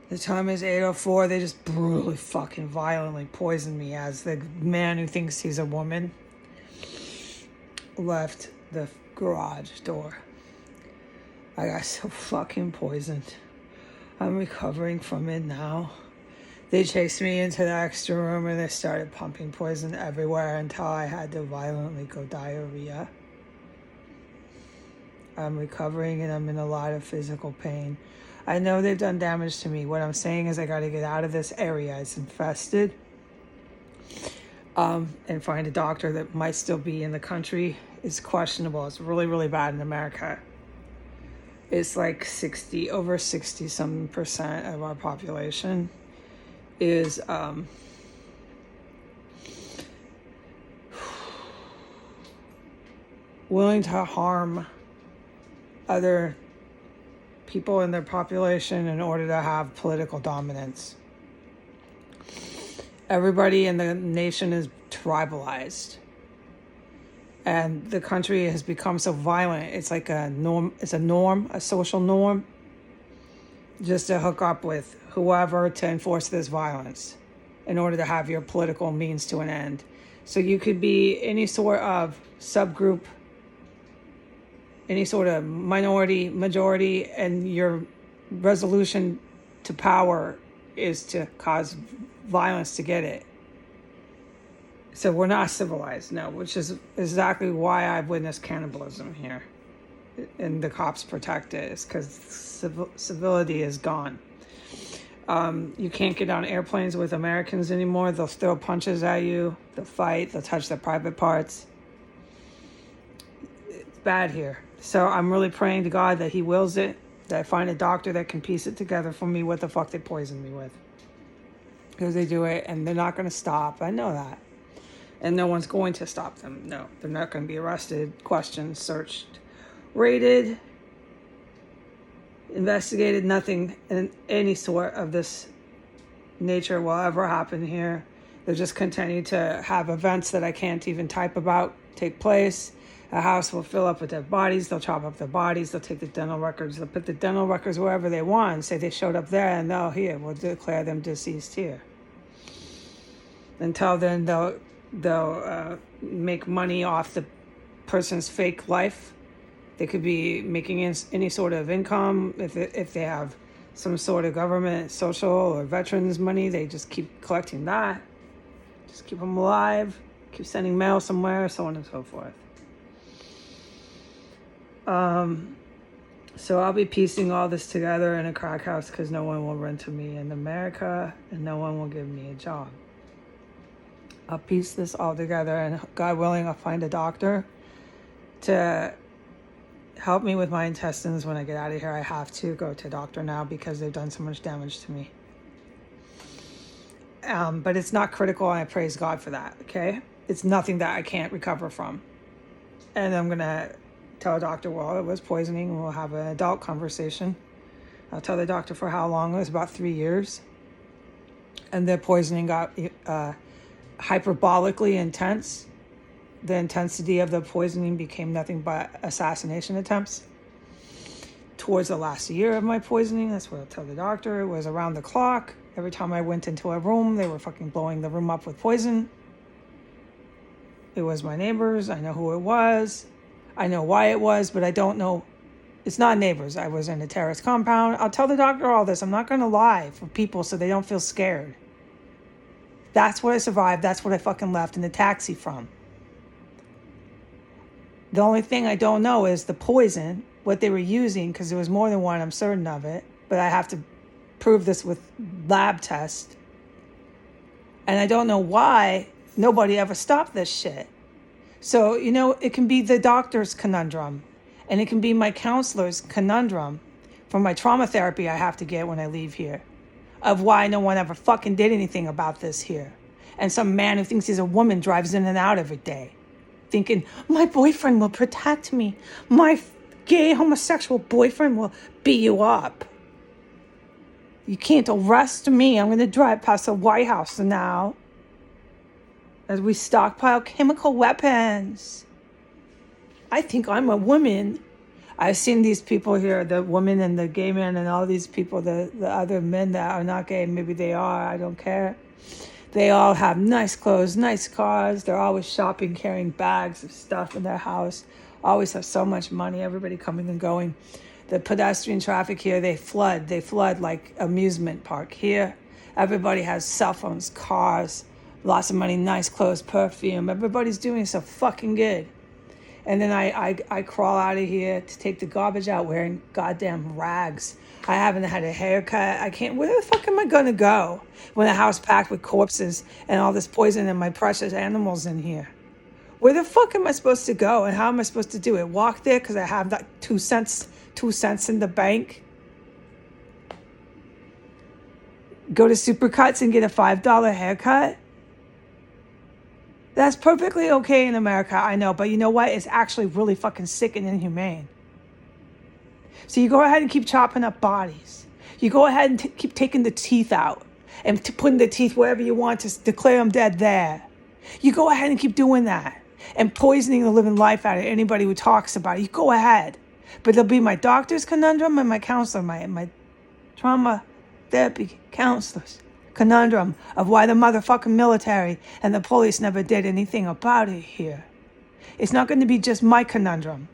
The time is 8:04. They just brutally fucking violently poisoned me as the man who thinks he's a woman left the garage door. I got so fucking poisoned. I'm recovering from it now. They chased me into the extra room and they started pumping poison everywhere until I had to violently go diarrhea. I'm recovering and I'm in a lot of physical pain. I know they've done damage to me. What I'm saying is I got to get out of this area. It's infested. And find a doctor that might still be in the country. It's questionable. It's really, really bad in America. It's like over 60% of our population is willing to harm other people in their population in order to have political dominance. Everybody in the nation is tribalized. And the country has become so violent. It's like a norm. It's a social norm, just to hook up with whoever to enforce this violence in order to have your political means to an end. So you could be any sort of subgroup, any sort of minority, majority, and your resolution to power is to cause violence to get it. So we're not civilized, no, which is exactly why I've witnessed cannibalism here. And the cops protect it, is because civility is gone. You can't get on airplanes with Americans anymore. They'll throw punches at you, they'll fight, they'll touch their private parts. It's bad here. So I'm really praying to God that he wills it, that I find a doctor that can piece it together for me what the fuck they poisoned me with. Because they do it and they're not going to stop. I know that. And no one's going to stop them. No, they're not going to be arrested, questioned, searched, raided, investigated. Nothing in any sort of this nature will ever happen here. They'll just continue to have events that I can't even type about take place. A house will fill up with dead bodies. They'll chop up their bodies. They'll take the dental records. They'll put the dental records wherever they want and say they showed up there, and we'll declare them deceased here. Until then, they'll make money off the person's fake life. They could be making any sort of income. If they have some sort of government, social, or veterans money, they just keep collecting that. Just keep them alive. Keep sending mail somewhere, so on and so forth. So I'll be piecing all this together in a crack house because no one will rent to me in America and no one will give me a job. I'll piece this all together and God willing, I'll find a doctor to help me with my intestines when I get out of here. I have to go to a doctor now because they've done so much damage to me. But it's not critical and I praise God for that, okay? It's nothing that I can't recover from. And I'm going to tell a doctor, well, it was poisoning. We'll have an adult conversation. I'll tell the doctor for how long. It was about 3 years. And the poisoning got hyperbolically intense. The intensity of the poisoning became nothing but assassination attempts. Towards the last year of my poisoning, that's what I'll tell the doctor. It was around the clock. Every time I went into a room, they were fucking blowing the room up with poison. It was my neighbors. I know who it was. I know why it was, but I don't know. It's not neighbors. I was in a terrace compound. I'll tell the doctor all this. I'm not going to lie for people so they don't feel scared. That's what I survived. That's what I fucking left in the taxi from. The only thing I don't know is the poison, what they were using, because there was more than one. I'm certain of it. But I have to prove this with lab tests. And I don't know why nobody ever stopped this shit. So, it can be the doctor's conundrum. And it can be my counselor's conundrum from my trauma therapy I have to get when I leave here. Of why no one ever fucking did anything about this here. And some man who thinks he's a woman drives in and out every day. Thinking, my boyfriend will protect me. My gay homosexual boyfriend will beat you up. You can't arrest me. I'm going to drive past the White House now. As we stockpile chemical weapons. I think I'm a woman. I've seen these people here, the women and the gay men and all these people, the other men that are not gay, maybe they are, I don't care. They all have nice clothes, nice cars. They're always shopping, carrying bags of stuff in their house. Always have so much money, everybody coming and going. The pedestrian traffic here, they flood like amusement park. Here, everybody has cell phones, cars, lots of money, nice clothes, perfume. Everybody's doing so fucking good. And then I crawl out of here to take the garbage out wearing goddamn rags. I haven't had a haircut. I can't. Where the fuck am I going to go when a house packed with corpses and all this poison and my precious animals in here? Where the fuck am I supposed to go, and how am I supposed to do it? Walk there because I have that 2 cents in the bank? Go to Supercuts and get a $5 haircut? That's perfectly okay in America, I know, but you know what? It's actually really fucking sick and inhumane. So you go ahead and keep chopping up bodies. You go ahead and keep taking the teeth out and putting the teeth wherever you want to declare them dead there. You go ahead and keep doing that and poisoning the living life out of anybody who talks about it. You go ahead. But it'll be my doctor's conundrum and my counselor, my trauma therapy counselors. Conundrum of why the motherfucking military and the police never did anything about it here. It's not going to be just my conundrum.